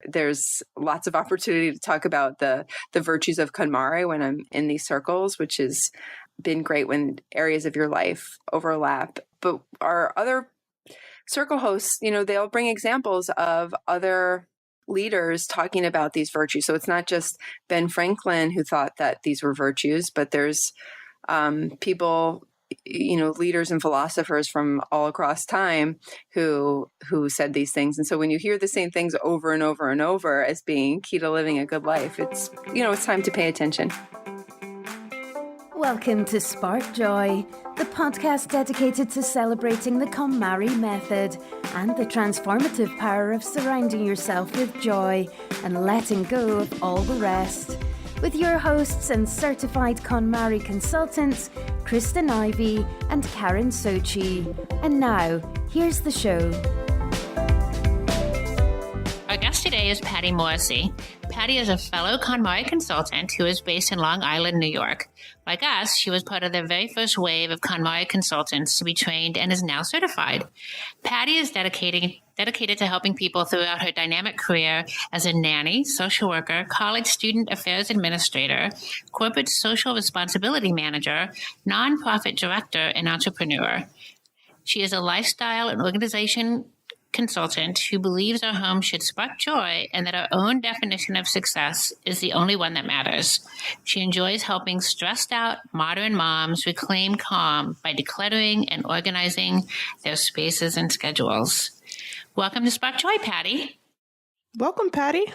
there's lots of opportunity to talk about the virtues of KonMari when I'm in these circles, which has been great when areas of your life overlap. But our other circle hosts, they'll bring examples of other leaders talking about these virtues. So it's not just Ben Franklin who thought that these were virtues, but there's people, leaders and philosophers from all across time who said these things. And so when you hear the same things over and over and over as being key to living a good life, it's time to pay attention. Welcome to Spark Joy, the podcast dedicated to celebrating the KonMari method and the transformative power of surrounding yourself with joy and letting go of all the rest. With your hosts and certified KonMari consultants, Kristen Ivy and Karen Sochi. And now, here's the show. Our guest today is Patty Morrissey. Patty is a fellow KonMari consultant who is based in Long Island, New York. Like us, she was part of the very first wave of KonMari consultants to be trained and is now certified. Patty is dedicated to helping people throughout her dynamic career as a nanny, social worker, college student affairs administrator, corporate social responsibility manager, nonprofit director, and entrepreneur. She is a lifestyle and organization consultant who believes our home should spark joy and that our own definition of success is the only one that matters. She enjoys helping stressed out modern moms reclaim calm by decluttering and organizing their spaces and schedules. Welcome to Spark Joy, Patty. Welcome, Patty.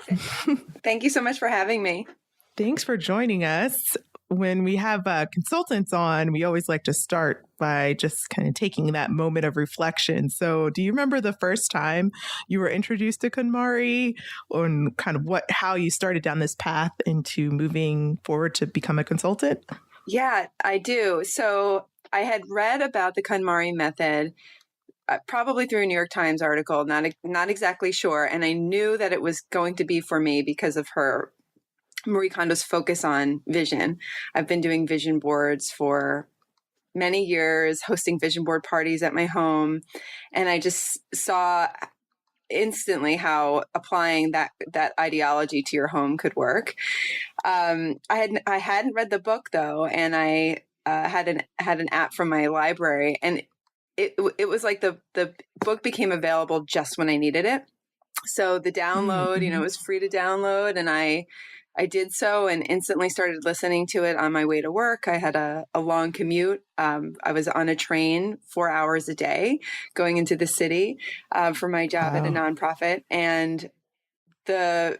Thank you so much for having me. Thanks for joining us. When we have consultants on, we always like to start by just kind of taking that moment of reflection. So do you remember the first time you were introduced to KonMari and kind of how you started down this path into moving forward to become a consultant? Yeah, I do. So I had read about the KonMari method probably through a New York Times article, not exactly sure. And I knew that it was going to be for me because of Marie Kondo's focus on vision. I've been doing vision boards for many years, hosting vision board parties at my home. And I just saw instantly how applying that ideology to your home could work. I hadn't read the book though. And I had an app from my library, and it was like the book became available just when I needed it. So the download, it was free to download, and I did so and instantly started listening to it on my way to work. I had a long commute. I was on a train 4 hours a day going into the city for my job at a nonprofit. And the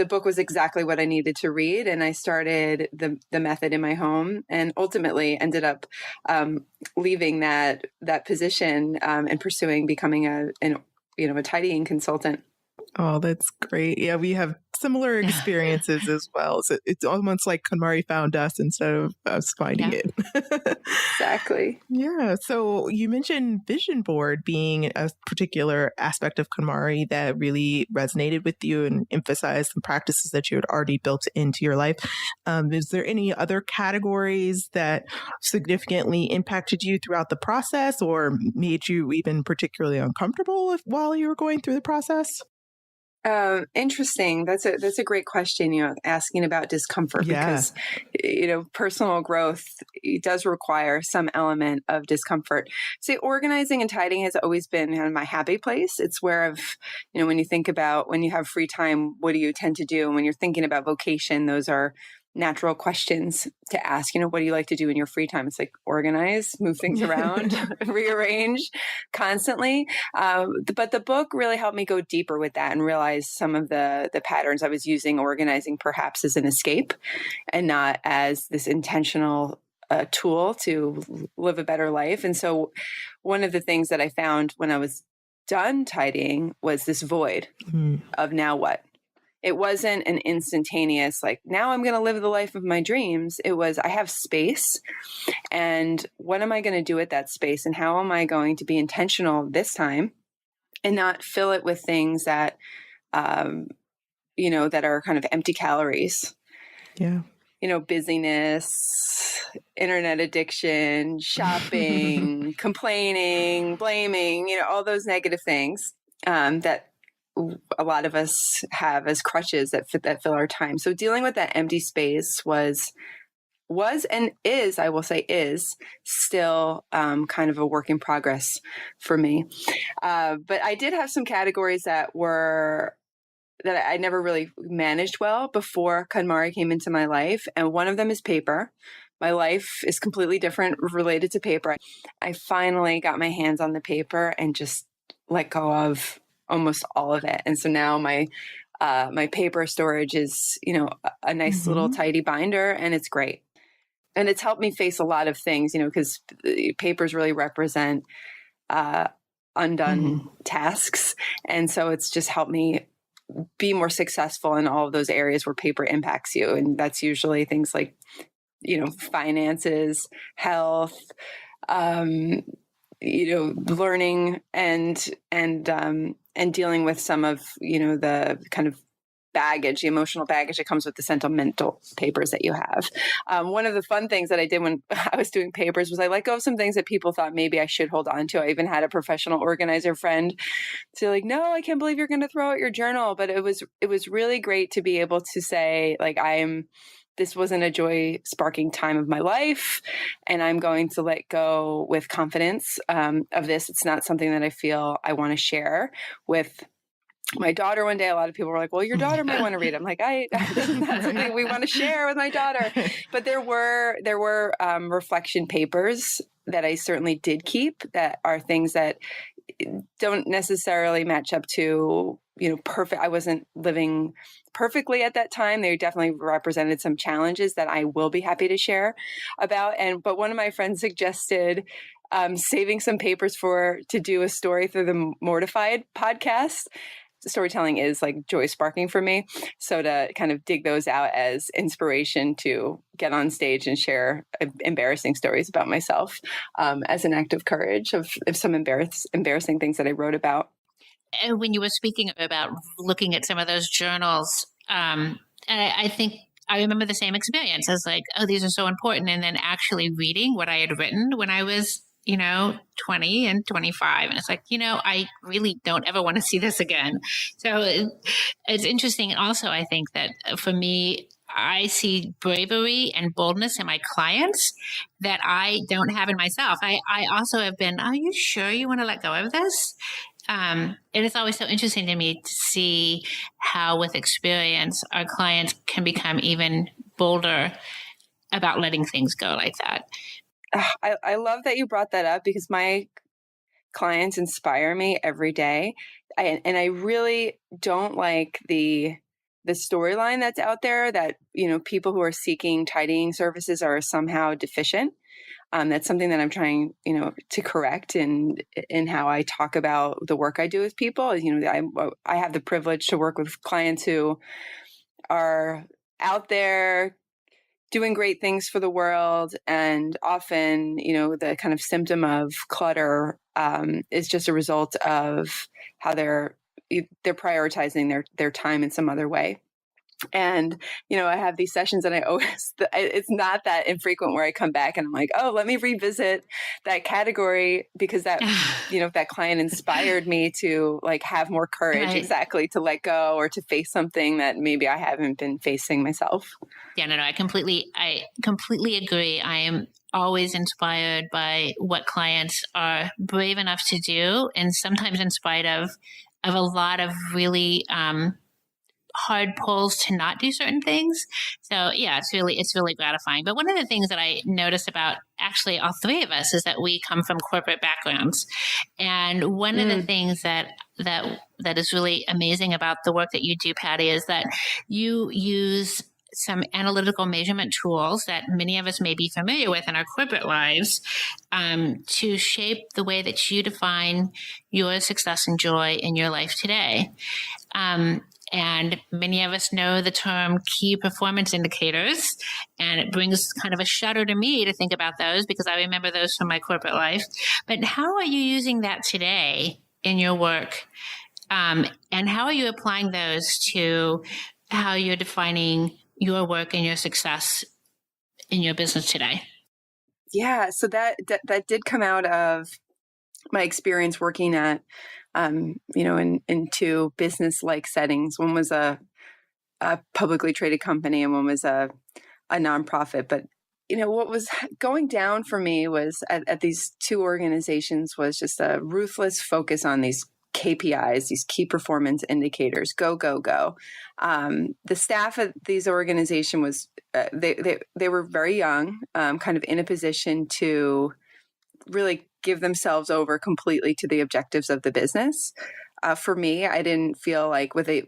book was exactly what I needed to read. And I started the method in my home and ultimately ended up leaving that position and pursuing becoming a tidying consultant. Oh, that's great. Yeah, we have similar experiences as well. So it's almost like KonMari found us instead of us finding it. Exactly. Yeah. So you mentioned vision board being a particular aspect of KonMari that really resonated with you and emphasized the practices that you had already built into your life. Is there any other categories that significantly impacted you throughout the process or made you even particularly uncomfortable while you were going through the process? Interesting. That's a great question, asking about discomfort because, personal growth does require some element of discomfort. So organizing and tidying has always been kind of my happy place. It's where when you think about when you have free time, what do you tend to do? And when you're thinking about vocation, those are natural questions to ask. What do you like to do in your free time? It's like organize, move things around, rearrange constantly. But the book really helped me go deeper with that and realize some of the patterns I was using, organizing perhaps as an escape and not as this intentional tool to live a better life. And so one of the things that I found when I was done tidying was this void of now what? It wasn't an instantaneous, like, now I'm going to live the life of my dreams. It was, I have space. And what am I going to do with that space? And how am I going to be intentional this time and not fill it with things that, that are kind of empty calories? Yeah. Busyness, internet addiction, shopping, complaining, blaming, all those negative things that a lot of us have as crutches that fill our time. So dealing with that empty space was and is, I will say, is still kind of a work in progress for me. But I did have some categories that I never really managed well before KonMari came into my life. And one of them is paper. My life is completely different related to paper. I finally got my hands on the paper and just let go of almost all of it. And so now my paper storage is, a nice little tidy binder, and it's great. And it's helped me face a lot of things, because papers really represent undone tasks. And so it's just helped me be more successful in all of those areas where paper impacts you. And that's usually things like, finances, health, learning and dealing with some of, the kind of baggage, the emotional baggage that comes with the sentimental papers that you have. One of the fun things that I did when I was doing papers was I let go of some things that people thought maybe I should hold on to. I even had a professional organizer friend say like, no, I can't believe you're going to throw out your journal. But it was really great to be able to say like, this wasn't a joy sparking time of my life, and I'm going to let go with confidence of this. It's not something that I feel I want to share with my daughter one day. A lot of people were like, well, your daughter might want to read. I'm like, this is not something we want to share with my daughter. But there were reflection papers that I certainly did keep that are things that don't necessarily match up to, perfect. I wasn't living perfectly at that time. They definitely represented some challenges that I will be happy to share about. But one of my friends suggested saving some papers to do a story through the Mortified podcast. Storytelling is like joy sparking for me. So to kind of dig those out as inspiration to get on stage and share embarrassing stories about myself as an act of courage of some embarrassing things that I wrote about. And when you were speaking about looking at some of those journals, I think I remember the same experience. I was like, oh, these are so important. And then actually reading what I had written when I was 20 and 25. And it's like, I really don't ever want to see this again. So it's interesting. Also, I think that for me, I see bravery and boldness in my clients that I don't have in myself. I also have been, are you sure you want to let go of this? It is always so interesting to me to see how with experience, our clients can become even bolder about letting things go like that. I love that you brought that up because my clients inspire me every day. And I really don't like the storyline that's out there that, people who are seeking tidying services are somehow deficient. That's something that I'm trying, to correct in how I talk about the work I do with people. I have the privilege to work with clients who are out there doing great things for the world. And often, the kind of symptom of clutter is just a result of how they're prioritizing their time in some other way. And, I have these sessions and it's not that infrequent where I come back and I'm like, oh, let me revisit that category because that, that client inspired me to like have more courage, Right. Exactly, to let go or to face something that maybe I haven't been facing myself. Yeah, no, I completely agree. I am always inspired by what clients are brave enough to do, and sometimes in spite of a lot of really hard pulls to not do certain things. So yeah, it's really gratifying. But one of the things that I noticed about actually all three of us is that we come from corporate backgrounds. And one of the things that is really amazing about the work that you do, Patty, is that you use some analytical measurement tools that many of us may be familiar with in our corporate lives to shape the way that you define your success and joy in your life today. And many of us know the term key performance indicators, and it brings kind of a shudder to me to think about those because I remember those from my corporate life. But how are you using that today in your work? And how are you applying those to how you're defining your work and your success in your business today? Yeah, so that did come out of my experience working at in two business-like settings. One was a publicly traded company and one was a nonprofit. But, what was going down for me was at these two organizations was just a ruthless focus on these KPIs, these key performance indicators. Go, go, go. The staff at these organizations was they were very young, kind of in a position to really give themselves over completely to the objectives of the business. For me, I didn't feel like with a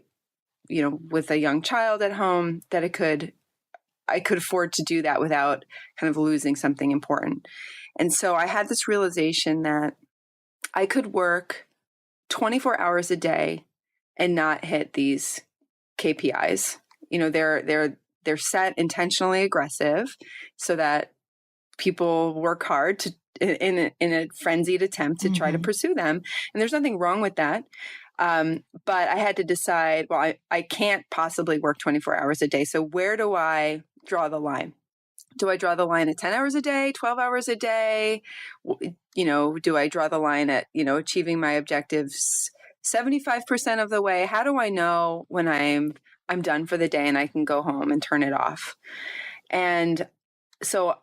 young child at home that I could afford to do that without kind of losing something important. And so I had this realization that I could work 24 hours a day and not hit these KPIs. They're set intentionally aggressive so that people work hard to in a frenzied attempt to try to pursue them. And there's nothing wrong with that. But I had to decide, well, I can't possibly work 24 hours a day. So where do I draw the line? Do I draw the line at 10 hours a day, 12 hours a day? Do I draw the line at, achieving my objectives 75% of the way? How do I know when I'm done for the day and I can go home and turn it off? And so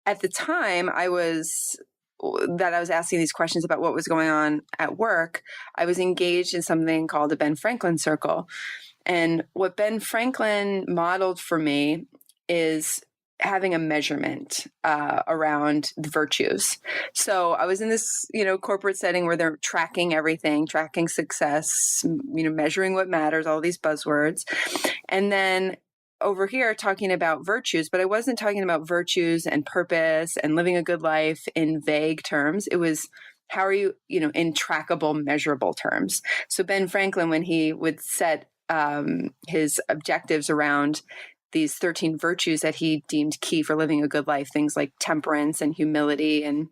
at the time I was asking these questions about what was going on at work, I was engaged in something called the Ben Franklin Circle. And what Ben Franklin modeled for me is having a measurement around the virtues. So I was in this, corporate setting where they're tracking everything, tracking success, measuring what matters, all these buzzwords. And then over here talking about virtues, but I wasn't talking about virtues and purpose and living a good life in vague terms. It was, how are you, in trackable, measurable terms. So Ben Franklin, when he would set his objectives around these 13 virtues that he deemed key for living a good life, things like temperance and humility and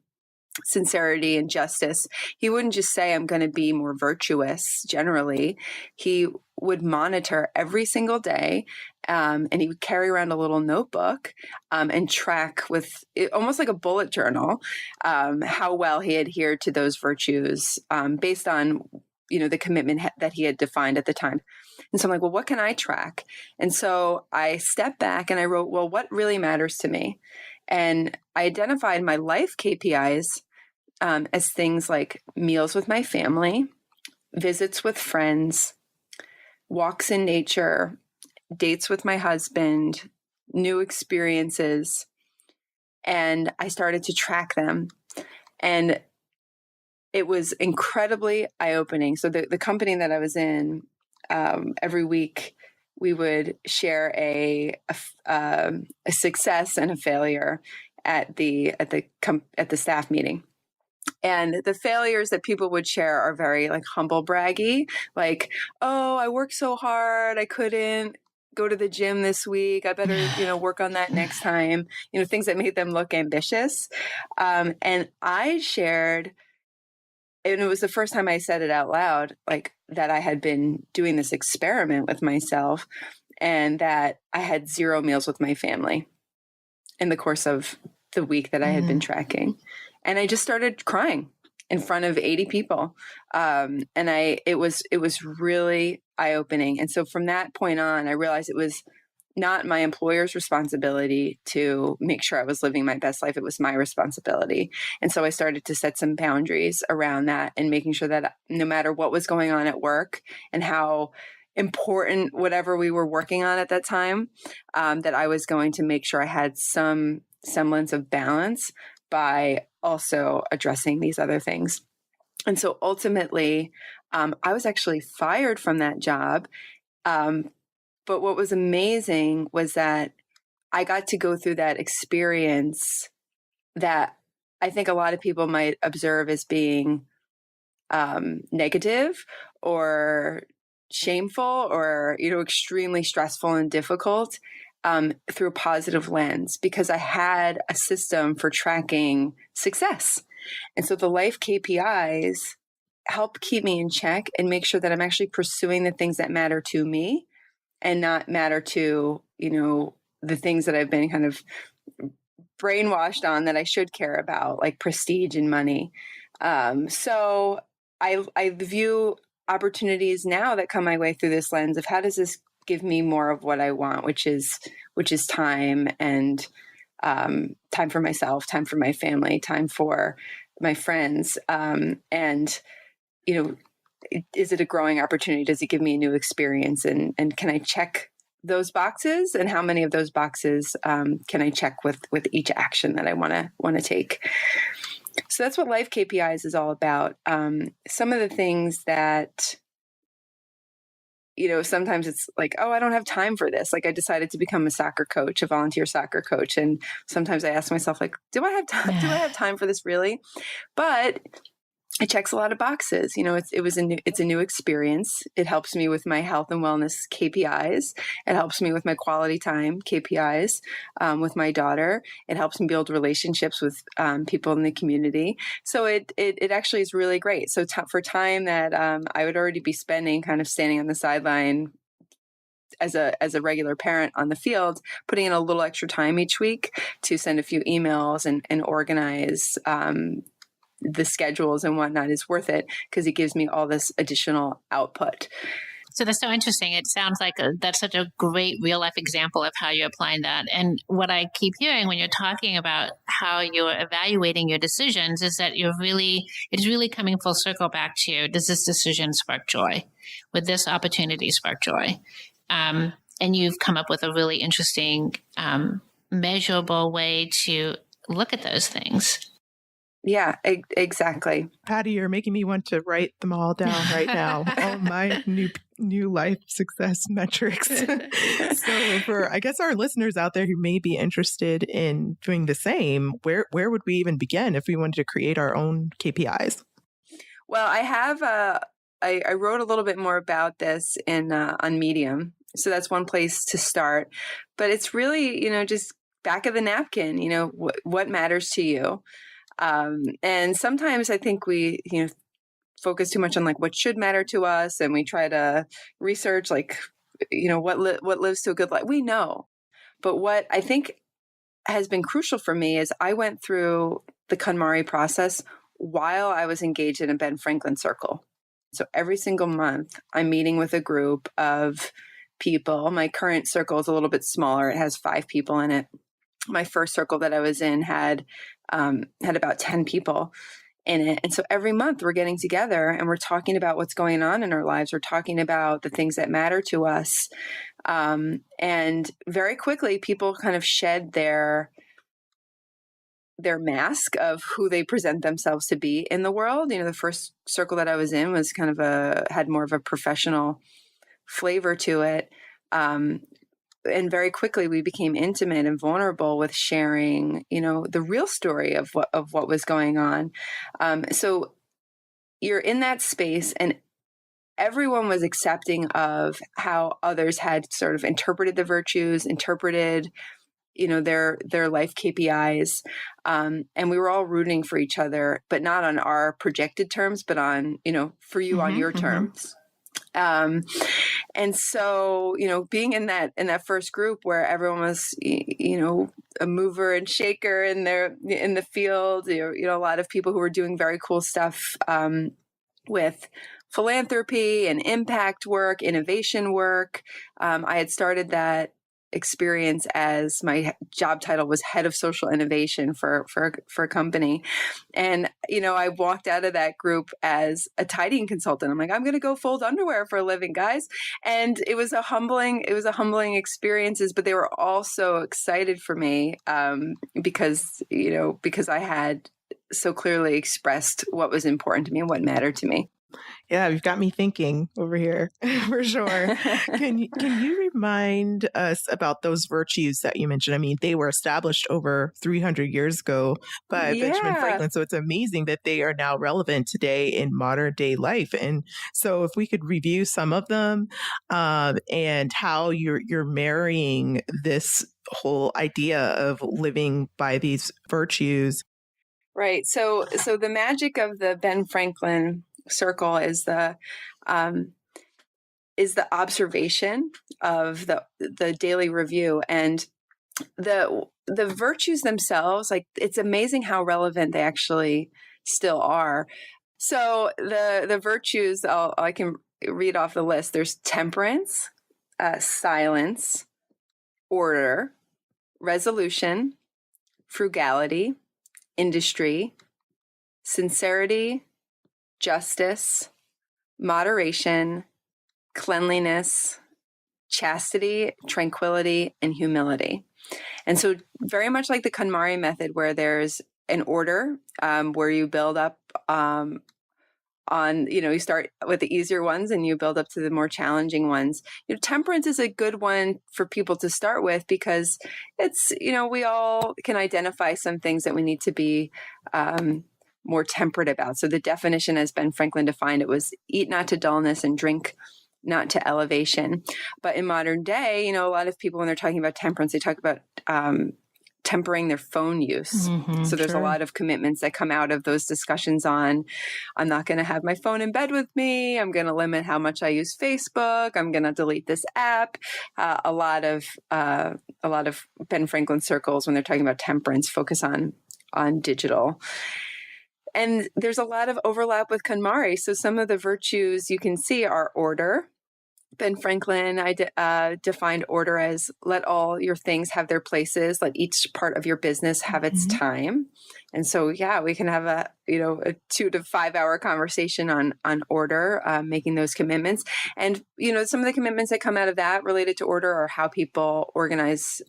sincerity and justice, he wouldn't just say, I'm going to be more virtuous generally. He would monitor every single day, and he would carry around a little notebook and track with almost like a bullet journal how well he adhered to those virtues based on the commitment that he had defined at the time. And so I'm like, well, what can I track? And so I stepped back and I wrote, well, what really matters to me? And I identified my life KPIs as things like meals with my family, visits with friends, walks in nature, dates with my husband, new experiences. And I started to track them. And it was incredibly eye-opening. So the company that I was in, every week we would share a success and a failure at the staff meeting. And the failures that people would share are very like humble braggy, like, oh, I worked so hard, I couldn't go to the gym this week. I better, work on that next time. Things that made them look ambitious. And I shared, and it was the first time I said it out loud, like that I had been doing this experiment with myself and that I had 0 meals with my family in the course of the week that I had been tracking. And I just started crying in front of 80 people. And it was really eye-opening. And so from that point on, I realized it was not my employer's responsibility to make sure I was living my best life. It was my responsibility. And so I started to set some boundaries around that and making sure that no matter what was going on at work and how important whatever we were working on at that time, that I was going to make sure I had some semblance of balance by also addressing these other things. And so ultimately, I was actually fired from that job. But what was amazing was that I got to go through that experience that I think a lot of people might observe as being negative or shameful or, extremely stressful and difficult through a positive lens, because I had a system for tracking success. And so the life KPIs help keep me in check and make sure that I'm actually pursuing the things that matter to me and not matter to, the things that I've been kind of brainwashed on that I should care about, like prestige and money. So I view opportunities now that come my way through this lens of how does this give me more of what I want, which is time, and time for myself, time for my family, time for my friends. And, is it a growing opportunity? Does it give me a new experience? And can I check those boxes? And how many of those boxes can I check with each action that I want to take? So that's what life KPIs is all about. Some of the things that, sometimes it's like, oh, I don't have time for this. Like I decided to become a soccer coach, a volunteer soccer coach. And sometimes I ask myself, like, do I have time? Do I have time for this really? But it checks a lot of boxes. It's a new experience. It helps me with my health and wellness KPIs. It helps me with my quality time KPIs with my daughter. It helps me build relationships with people in the community. So it actually is really great. So for time that I would already be spending kind of standing on the sideline as a regular parent on the field, putting in a little extra time each week to send a few emails and organize the schedules and whatnot is worth it because it gives me all this additional output. So that's so interesting. It sounds like that's such a great real life example of how you're applying that. And what I keep hearing when you're talking about how you're evaluating your decisions is that it's really coming full circle back to, does this decision spark joy? Would this opportunity spark joy? And you've come up with a really interesting, measurable way to look at those things. Yeah, exactly. Patty, you're making me want to write them all down right now. All my new life success metrics. So for, I guess, our listeners out there who may be interested in doing the same, where would we even begin if we wanted to create our own KPIs? Well, I have I wrote a little bit more about this on Medium. So that's one place to start. But it's really, just back of the napkin, what matters to you. And sometimes I think we, focus too much on like what should matter to us. And we try to research like, what lives to a good life. We know. But what I think has been crucial for me is I went through the KonMari process while I was engaged in a Ben Franklin circle. So every single month I'm meeting with a group of people. My current circle is a little bit smaller. It has 5 people in it. My first circle that I was in had about 10 people in it. And so every month we're getting together and we're talking about what's going on in our lives. We're talking about the things that matter to us. And very quickly people kind of shed their mask of who they present themselves to be in the world. The first circle that I was in was kind of had more of a professional flavor to it. And very quickly we became intimate and vulnerable with sharing, the real story of what was going on. So you're in that space and everyone was accepting of how others had sort of interpreted the virtues, interpreted, their life KPIs. And we were all rooting for each other, but not on our projected terms, but on, for you on your terms. And so, being in that first group where everyone was, a mover and shaker in the field, a lot of people who were doing very cool stuff, with philanthropy and impact work, innovation work. I had started that experience as my job title was head of social innovation for a company. And, I walked out of that group as a tidying consultant. I'm like, I'm going to go fold underwear for a living, guys. And it was a humbling experiences, but they were also excited for me, because I had so clearly expressed what was important to me and what mattered to me. Yeah, you've got me thinking over here for sure. Can you remind us about those virtues that you mentioned? I mean, they were established over 300 years ago by Benjamin Franklin. So it's amazing that they are now relevant today in modern day life. And so if we could review some of them, and how you're marrying this whole idea of living by these virtues. Right. So the magic of the Ben Franklin circle is the observation of the daily review, and the virtues themselves. Like, it's amazing how relevant they actually still are. So the virtues, I can read off the list. There's temperance, silence, order, resolution, frugality, industry, sincerity, justice, moderation, cleanliness, chastity, tranquility, and humility. And so very much like the KonMari method, where there's an order, where you build up you start with the easier ones and you build up to the more challenging ones. Temperance is a good one for people to start with, because it's, we all can identify some things that we need to be more temperate about. So the definition, as Ben Franklin defined it, was eat not to dullness and drink not to elevation. But in modern day, a lot of people, when they're talking about temperance, they talk about tempering their phone use. So there's a lot of commitments that come out of those discussions on, I'm not going to have my phone in bed with me. I'm going to limit how much I use Facebook. I'm going to delete this app. A lot of Ben Franklin circles, when they're talking about temperance, focus on digital. And there's a lot of overlap with KonMari. So some of the virtues you can see are order. Ben Franklin defined order as let all your things have their places, let each part of your business have its time. And so, we can have a 2 to 5 hour conversation on order, making those commitments. And, some of the commitments that come out of that related to order are how people organize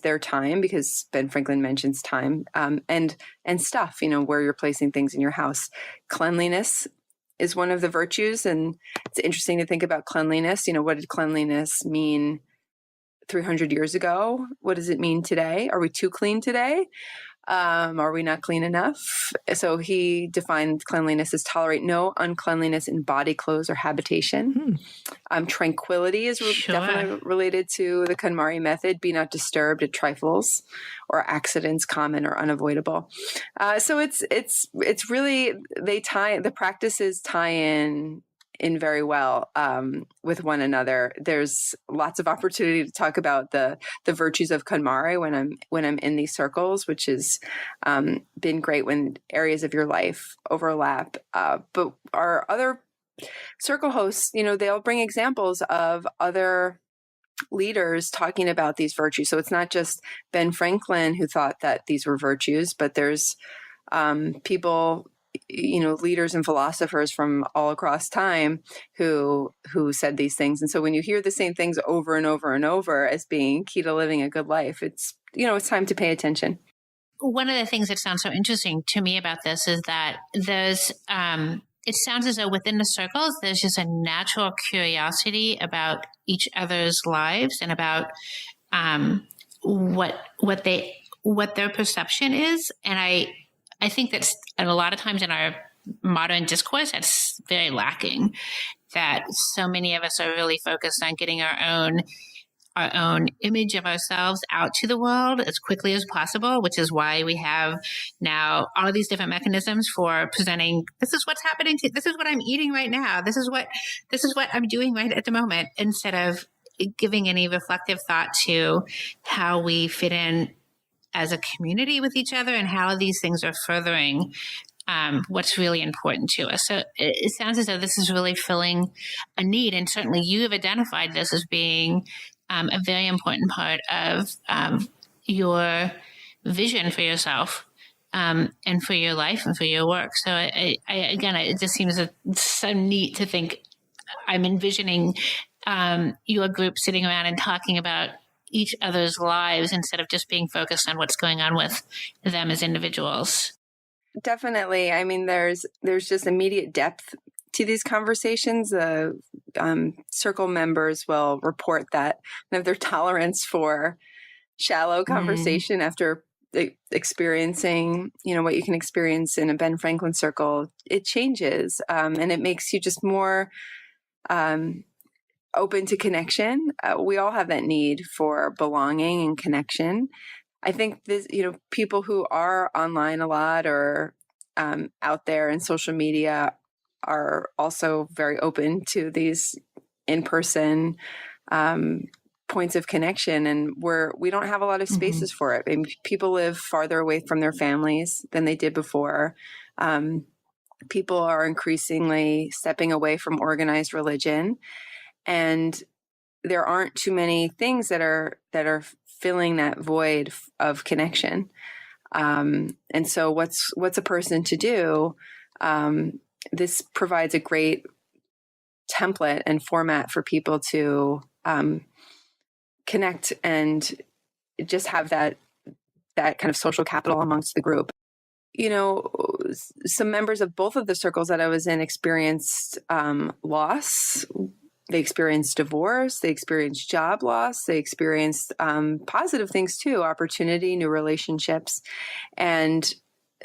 their time, because Ben Franklin mentions time, and stuff, where you're placing things in your house. Cleanliness is one of the virtues. And it's interesting to think about cleanliness. What did cleanliness mean 300 years ago? What does it mean today? Are we too clean today? Are we not clean enough? So he defined cleanliness as tolerate no uncleanliness in body, clothes, or habitation. Tranquility is definitely related to the KonMari method. Be not disturbed at trifles or accidents common or unavoidable. So it's really, the practices tie in very well with one another. There's lots of opportunity to talk about the virtues of KonMari when I'm in these circles, which has been great when areas of your life overlap. But our other circle hosts, they'll bring examples of other leaders talking about these virtues. So it's not just Ben Franklin who thought that these were virtues, but there's people, leaders and philosophers from all across time who said these things. And so when you hear the same things over and over and over as being key to living a good life, it's time to pay attention. One of the things that sounds so interesting to me about this is that there's, it sounds as though within the circles, there's just a natural curiosity about each other's lives and about what their perception is. And I think that's, and a lot of times in our modern discourse, that's very lacking, that so many of us are really focused on getting our own image of ourselves out to the world as quickly as possible, which is why we have now all of these different mechanisms for presenting, this is what's happening, this is what I'm eating right now, this is what I'm doing right at the moment, instead of giving any reflective thought to how we fit in as a community with each other and how these things are furthering what's really important to us. So it sounds as though this is really filling a need. And certainly you have identified this as being a very important part of your vision for yourself and for your life and for your work. So again, it just seems so neat to think. I'm envisioning your group sitting around and talking about each other's lives instead of just being focused on what's going on with them as individuals. Definitely. I mean, there's just immediate depth to these conversations. The circle members will report that their tolerance for shallow conversation after experiencing, what you can experience in a Ben Franklin circle, it changes. And it makes you just more open to connection. We all have that need for belonging and connection. I think this, people who are online a lot or out there in social media are also very open to these in-person points of connection, and we don't have a lot of spaces for it. I mean, people live farther away from their families than they did before. People are increasingly stepping away from organized religion, and there aren't too many things that are filling that void of connection. And so what's a person to do? This provides a great template and format for people to connect and just have that kind of social capital amongst the group. Some members of both of the circles that I was in experienced loss. They experienced divorce. They experienced job loss. They experienced positive things too, opportunity, new relationships. And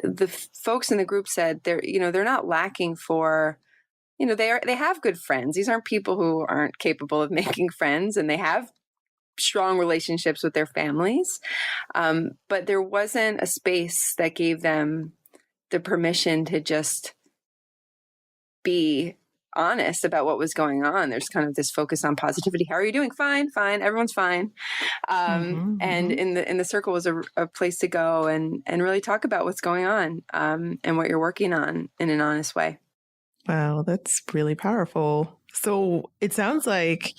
the folks in the group said they're not lacking for, they have good friends. These aren't people who aren't capable of making friends, and they have strong relationships with their families. But there wasn't a space that gave them the permission to just be honest about what was going on. There's kind of this focus on positivity. How are you doing? Fine. Everyone's fine. And in the circle was a place to go and really talk about what's going on and what you're working on in an honest way. Wow, that's really powerful. So it sounds like,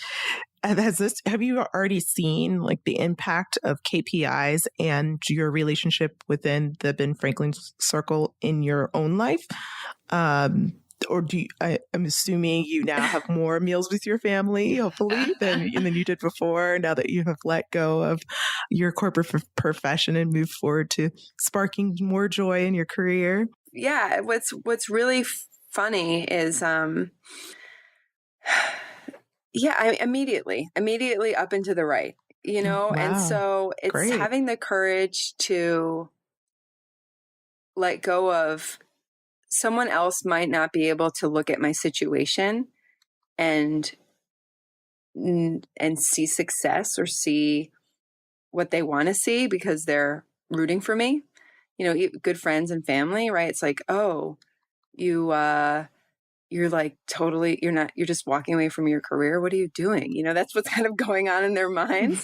have you already seen like the impact of KPIs and your relationship within the Ben Franklin circle in your own life? Or I'm assuming you now have more meals with your family, hopefully, than you did before, now that you have let go of your corporate profession and moved forward to sparking more joy in your career. Yeah. What's really funny is, I immediately up and to the right, Wow. and so it's Great. having the courage to let go of someone else might not be able to look at my situation and see success or see what they want to see because they're rooting for me. Good friends and family, right? It's like, oh, you're like totally, you're just walking away from your career. What are you doing? That's what's kind of going on in their minds.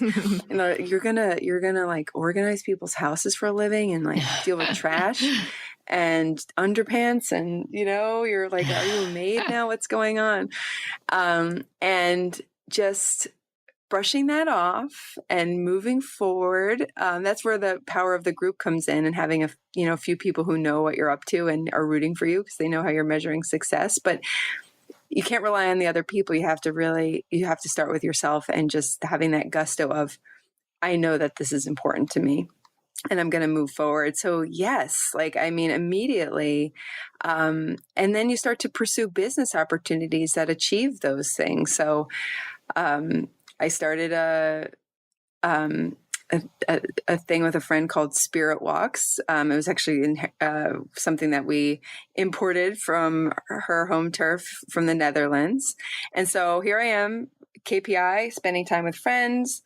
You're gonna like organize people's houses for a living and like deal with trash and underpants. And, you're like, are you a maid now? What's going on? And just brushing that off and moving forward. That's where the power of the group comes in, and having a few people who know what you're up to and are rooting for you because they know how you're measuring success. But you can't rely on the other people. You have to start with yourself and just having that gusto of, I know that this is important to me and I'm going to move forward. So yes, immediately. And then you start to pursue business opportunities that achieve those things. So, I started a thing with a friend called Spirit Walks. It was actually something that we imported from her home turf from the Netherlands. And so here I am, KPI, spending time with friends,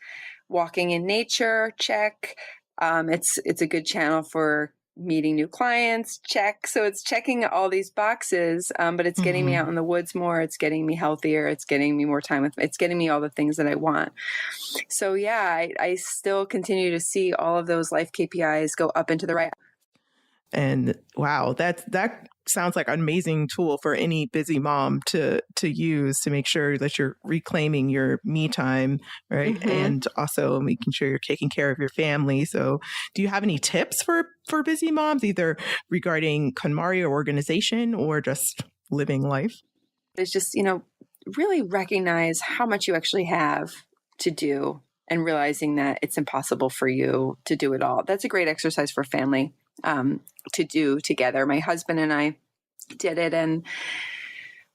walking in nature, check. It's a good channel for meeting new clients, check. So it's checking all these boxes, but it's getting me out in the woods more. It's getting me healthier. It's getting me more time it's getting me all the things that I want. So yeah, I still continue to see all of those life KPIs go up and to the right. And wow, that sounds like an amazing tool for any busy mom to use to make sure that you're reclaiming your me time, right? And also making sure you're taking care of your family. So do you have any tips for busy moms, either regarding KonMari or organization or just living life? It's just, really recognize how much you actually have to do and realizing that it's impossible for you to do it all. That's a great exercise for family to do together. My husband and I did it, and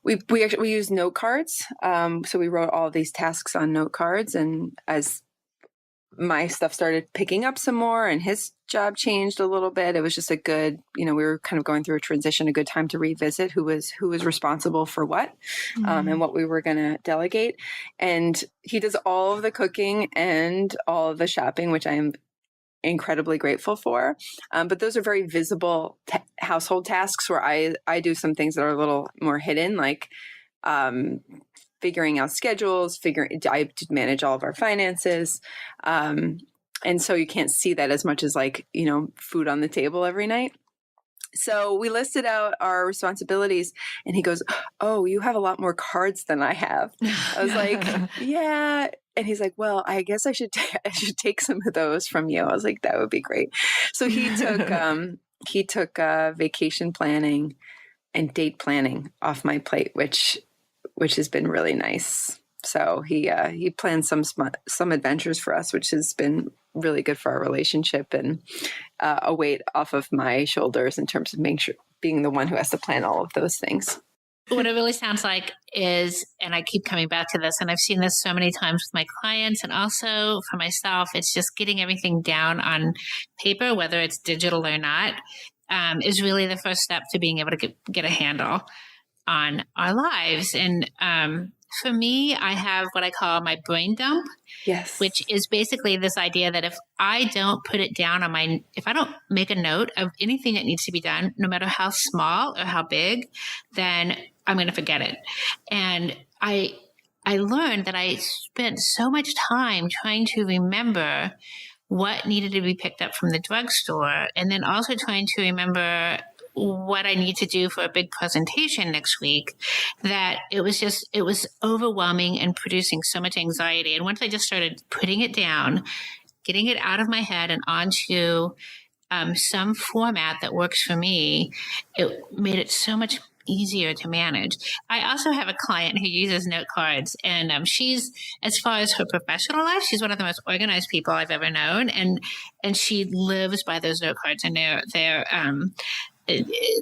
we used note cards. So we wrote all of these tasks on note cards, and as my stuff started picking up some more and his job changed a little bit, it was just a good, we were kind of going through a transition, a good time to revisit who was responsible for what, and what we were going to delegate. And he does all of the cooking and all of the shopping, which I am incredibly grateful for. But those are very visible household tasks where I do some things that are a little more hidden, like figuring out schedules, I manage all of our finances. And so you can't see that as much as food on the table every night. So we listed out our responsibilities and he goes, "Oh, you have a lot more cards than I have." I was like, "Yeah." And he's like, "Well, I guess I should take some of those from you." I was like, "That would be great." So he took vacation planning and date planning off my plate, which has been really nice. So he planned some adventures for us, which has been really good for our relationship, and a weight off of my shoulders in terms of being the one who has to plan all of those things. What it really sounds like is, and I keep coming back to this, and I've seen this so many times with my clients and also for myself, it's just getting everything down on paper, whether it's digital or not, is really the first step to being able to get a handle on our lives. And for me, I have what I call my brain dump. Yes. Which is basically this idea that if I don't put it down if I don't make a note of anything that needs to be done, no matter how small or how big, then I'm going to forget it. And I learned that I spent so much time trying to remember what needed to be picked up from the drugstore, and then also trying to remember what I need to do for a big presentation next week, that it was overwhelming and producing so much anxiety. And once I just started putting it down, getting it out of my head and onto some format that works for me, it made it so much easier to manage. I also have a client who uses note cards, and she's, as far as her professional life, she's one of the most organized people I've ever known, and she lives by those note cards, and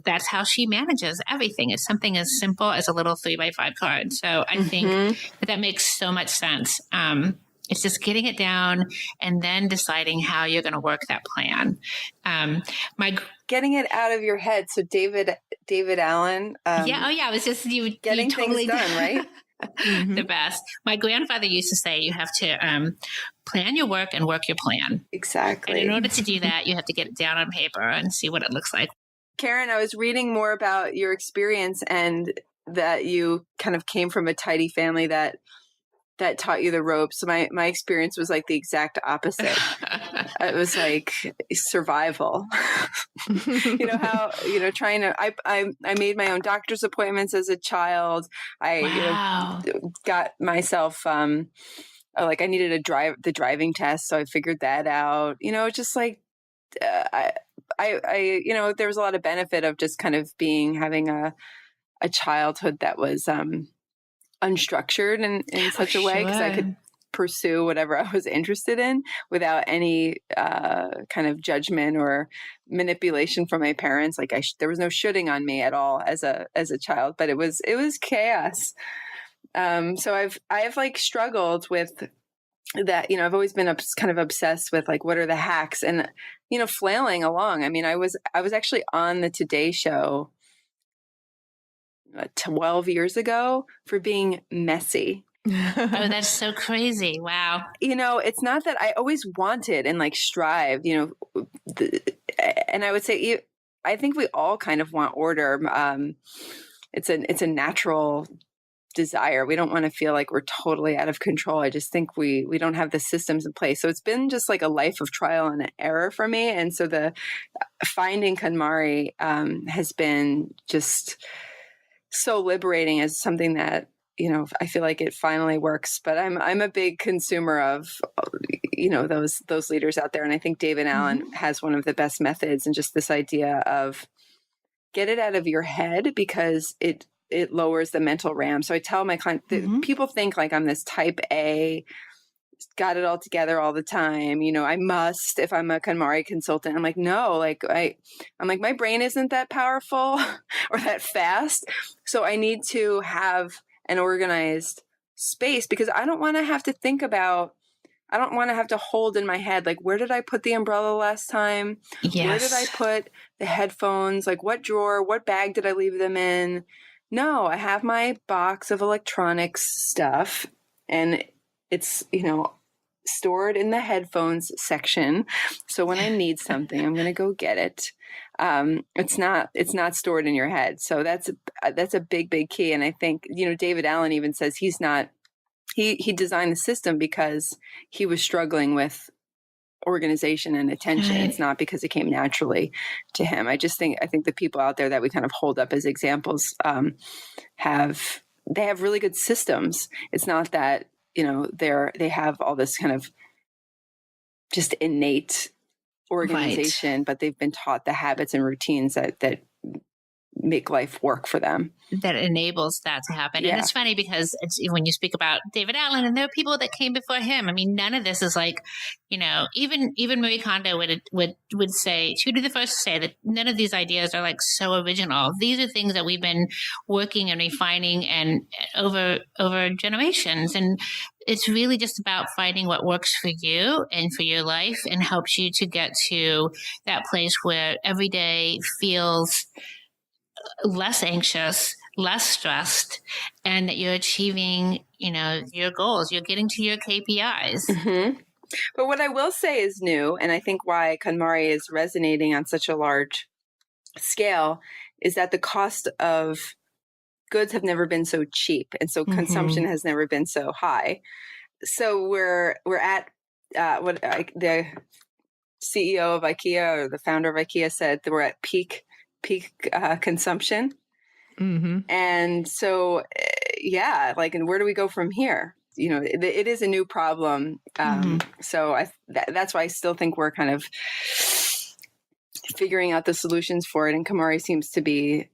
that's how she manages everything. It's something as simple as a little 3x5 card. So I think that makes so much sense. It's just getting it down and then deciding how you're going to work that plan. Getting it out of your head. So David Allen. It was just getting you totally things done, right? The best. My grandfather used to say you have to plan your work and work your plan. Exactly. And in order to do that, you have to get it down on paper and see what it looks like. Karen, I was reading more about your experience and that you kind of came from a tidy family that taught you the ropes. So my experience was like the exact opposite. It was like survival. I made my own doctor's appointments as a child. I got myself like I needed the driving test, so I figured that out. Just like I there was a lot of benefit of just kind of having a childhood that was unstructured in such a way, because I could pursue whatever I was interested in without any kind of judgment or manipulation from my parents. Like there was no shooting on me at all as a child, but it was chaos. So I've like struggled with that. I've always been kind of obsessed with like, what are the hacks, and flailing along. I mean, I was actually on the Today Show 12 years ago for being messy. Oh, that's so crazy. Wow. It's not that I always wanted and like strived, and I would say, I think we all kind of want order. It's a natural desire. We don't want to feel like we're totally out of control. I just think we don't have the systems in place. So it's been just like a life of trial and error for me. And so the finding KonMari has been just so liberating, as something that, I feel like it finally works. But I'm a big consumer of, those leaders out there. And I think David Allen has one of the best methods, and just this idea of get it out of your head, because it lowers the mental RAM. So I tell my client that people think like I'm this type A, got it all together all the time. I must, if I'm a KonMari consultant. I'm like, no, like I'm like, my brain isn't that powerful or that fast. So I need to have an organized space, because I don't want to have to I don't want to have to hold in my head, like, where did I put the umbrella last time? Yes. Where did I put the headphones? Like, what drawer, what bag did I leave them in? No, I have my box of electronics stuff, and it's, stored in the headphones section. So when I need something, I'm going to go get it. It's not stored in your head. So that's a big, big key. And I think, David Allen even says he designed the system because he was struggling with organization and attention. Right. It's not because it came naturally to him. I think the people out there that we kind of hold up as examples have really good systems. It's not that, they have all this kind of just innate organization, Right. but they've been taught the habits and routines that make life work for them. That enables that to happen. Yeah. And it's funny because when you speak about David Allen, and there are people that came before him. I mean, none of this is like, even Marie Kondo would say, she would be the first to say that none of these ideas are like so original. These are things that we've been working and refining and over generations. And it's really just about finding what works for you and for your life and helps you to get to that place where every day feels less anxious, less stressed, and that you're achieving, your goals. You're getting to your KPIs. Mm-hmm. But what I will say is new, and I think why KonMari is resonating on such a large scale, is that the cost of goods have never been so cheap, and so consumption has never been so high. So we're at the CEO of IKEA or the founder of IKEA said that we're at peak consumption. Mm-hmm. And so, and where do we go from here? It is a new problem. So that's why I still think we're kind of figuring out the solutions for it. And KonMari seems to be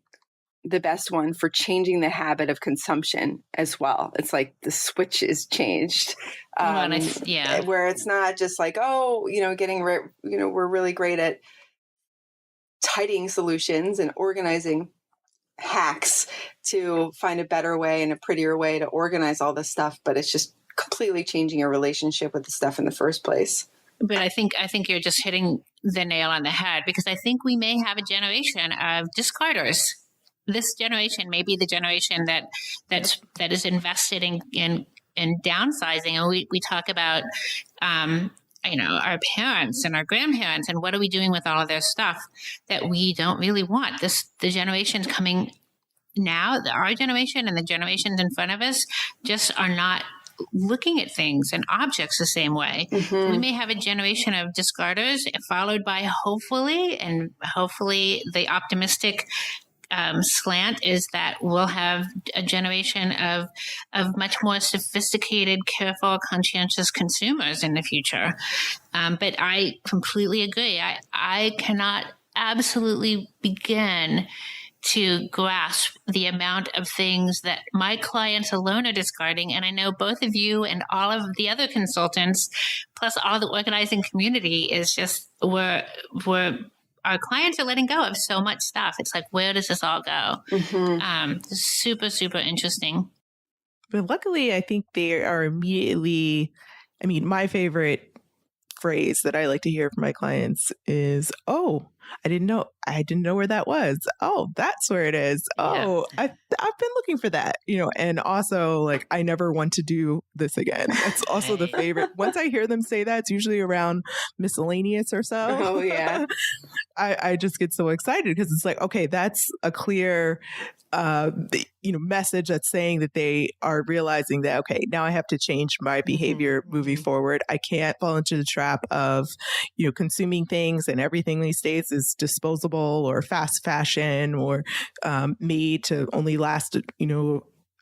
the best one for changing the habit of consumption as well. It's like the switch is changed. Where it's not just like, we're really great at tidying solutions and organizing hacks to find a better way and a prettier way to organize all this stuff, but it's just completely changing your relationship with the stuff in the first place. But I think you're just hitting the nail on the head, because I think we may have a generation of discarders. This generation may be the generation that is invested in downsizing, and we talk about our parents and our grandparents, and what are we doing with all of their stuff that we don't really want? The generations coming now, our generation and the generations in front of us, just are not looking at things and objects the same way. Mm-hmm. We may have a generation of discarders, followed by hopefully the optimistic slant is that we'll have a generation of much more sophisticated, careful, conscientious consumers in the future. But I completely agree. I cannot absolutely begin to grasp the amount of things that my clients alone are discarding. And I know both of you and all of the other consultants, plus all the organizing community, is just we're our clients are letting go of so much stuff. It's like, where does this all go? Mm-hmm. Super, super interesting. But luckily, I think they are immediately, my favorite phrase that I like to hear from my clients is, "Oh, I didn't know where that was. Oh, that's where it is. Oh, yeah. I've been looking for that, and also like, I never want to do this again." That's also the favorite. Once I hear them say that, it's usually around miscellaneous or so. Oh yeah. I just get so excited because it's like, okay, that's a clear, message that's saying that they are realizing that, okay, now I have to change my behavior moving forward. I can't fall into the trap of, consuming things, and everything these days is disposable or fast fashion or made to only last,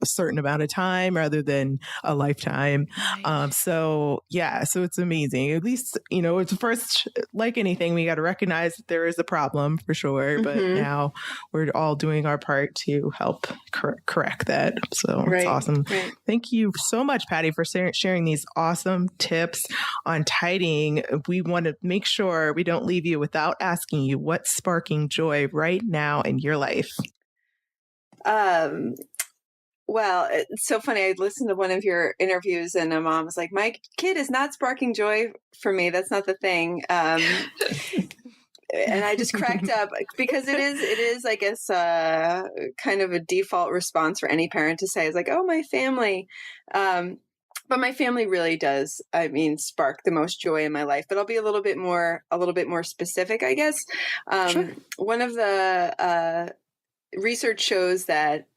a certain amount of time rather than a lifetime. Right. So it's amazing. At least, it's first, like anything, we got to recognize that there is a problem for sure. But now we're all doing our part to help correct that. So It's awesome. Right. Thank you so much, Patty, for sharing these awesome tips on tidying. We want to make sure we don't leave you without asking you what's sparking joy right now in your life. Well, it's so funny. I listened to one of your interviews and a mom was like, "My kid is not sparking joy for me. That's not the thing." And I just cracked up because it is, I guess, kind of a default response for any parent to say is like, "Oh, my family." But my family really does, spark the most joy in my life. But I'll be a little bit more specific, I guess. Sure. One of the research shows that,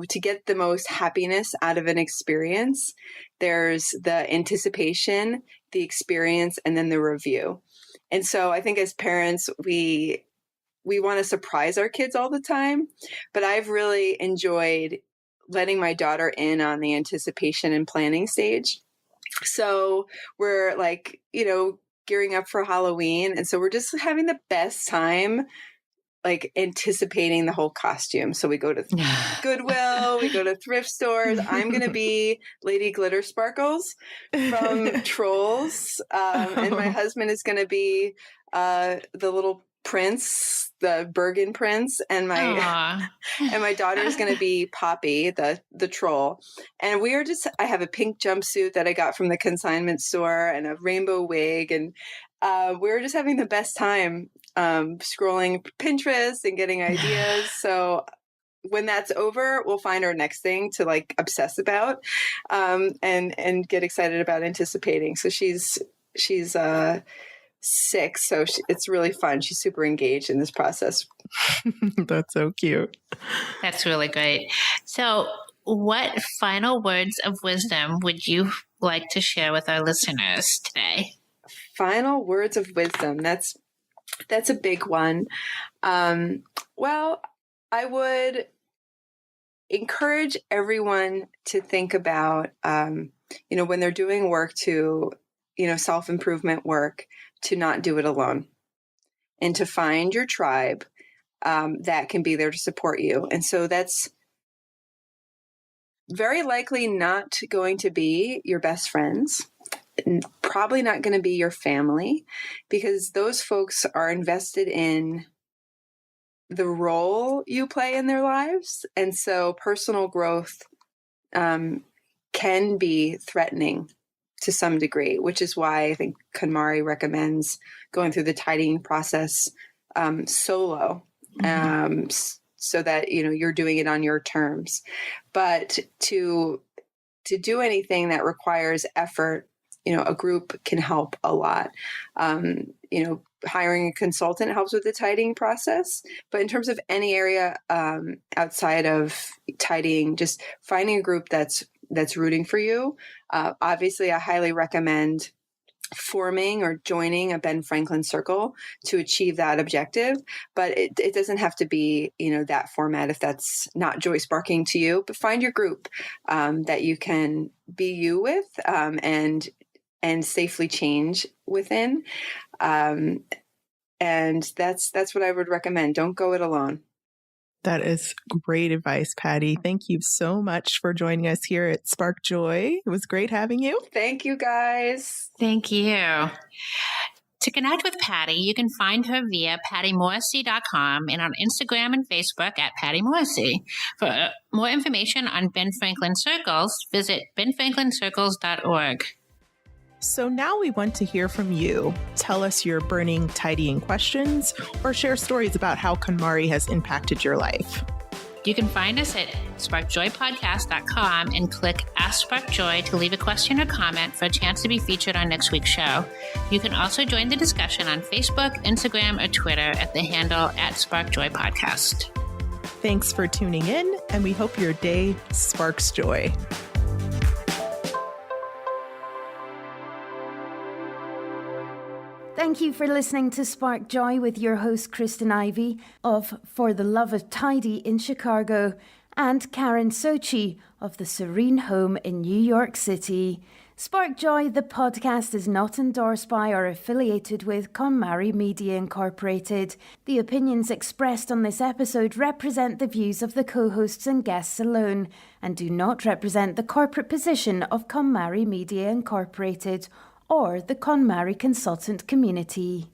to get the most happiness out of an experience, there's the anticipation, the experience, and then the review. And so I think as parents, we want to surprise our kids all the time, but I've really enjoyed letting my daughter in on the anticipation and planning stage. So we're like, gearing up for Halloween. And so we're just having the best time, like anticipating the whole costume. So we go to Goodwill, we go to thrift stores. I'm going to be Lady Glitter Sparkles from Trolls. And my husband is going to be the little prince, the Bergen prince, and my and my daughter is going to be Poppy, the troll. And I have a pink jumpsuit that I got from the consignment store and a rainbow wig, and we're just having the best time scrolling Pinterest and getting ideas. So when that's over, we'll find our next thing to like obsess about and get excited about anticipating. So she's 6, so it's really fun. She's super engaged in this process. That's so cute. That's really great. So what final words of wisdom would you like to share with our listeners today? Final words of wisdom. That's a big one. Well, I would encourage everyone to think about, when they're doing work to, self-improvement work, to not do it alone and to find your tribe that can be there to support you. And so that's very likely not going to be your best friends, probably not going to be your family, because those folks are invested in the role you play in their lives. And so personal growth can be threatening to some degree, which is why I think KonMari recommends going through the tidying process solo, so that you're doing it on your terms. But to do anything that requires effort, a group can help a lot. Hiring a consultant helps with the tidying process. But in terms of any area outside of tidying, just finding a group that's rooting for you. Obviously, I highly recommend forming or joining a Ben Franklin circle to achieve that objective. But it doesn't have to be, that format if that's not joy sparking to you. But find your group that you can be you with and safely change within. And that's what I would recommend. Don't go it alone. That is great advice, Patty. Thank you so much for joining us here at Spark Joy. It was great having you. Thank you, guys. Thank you. To connect with Patty, you can find her via pattymorrissey.com and on Instagram and Facebook at Patty Morrissey. For more information on Ben Franklin Circles, visit benfranklincircles.org. So now we want to hear from you. Tell us your burning tidying questions or share stories about how KonMari has impacted your life. You can find us at sparkjoypodcast.com and click Ask Spark Joy to leave a question or comment for a chance to be featured on next week's show. You can also join the discussion on Facebook, Instagram, or Twitter at the handle @SparkJoyPodcast. Thanks for tuning in, and we hope your day sparks joy. Thank you for listening to Spark Joy with your host, Kristen Ivy of For the Love of Tidy in Chicago and Karen Sochi of the Serene Home in New York City. Spark Joy, the podcast, is not endorsed by or affiliated with KonMari Media Incorporated. The opinions expressed on this episode represent the views of the co-hosts and guests alone and do not represent the corporate position of KonMari Media Incorporated or the KonMari Consultant community.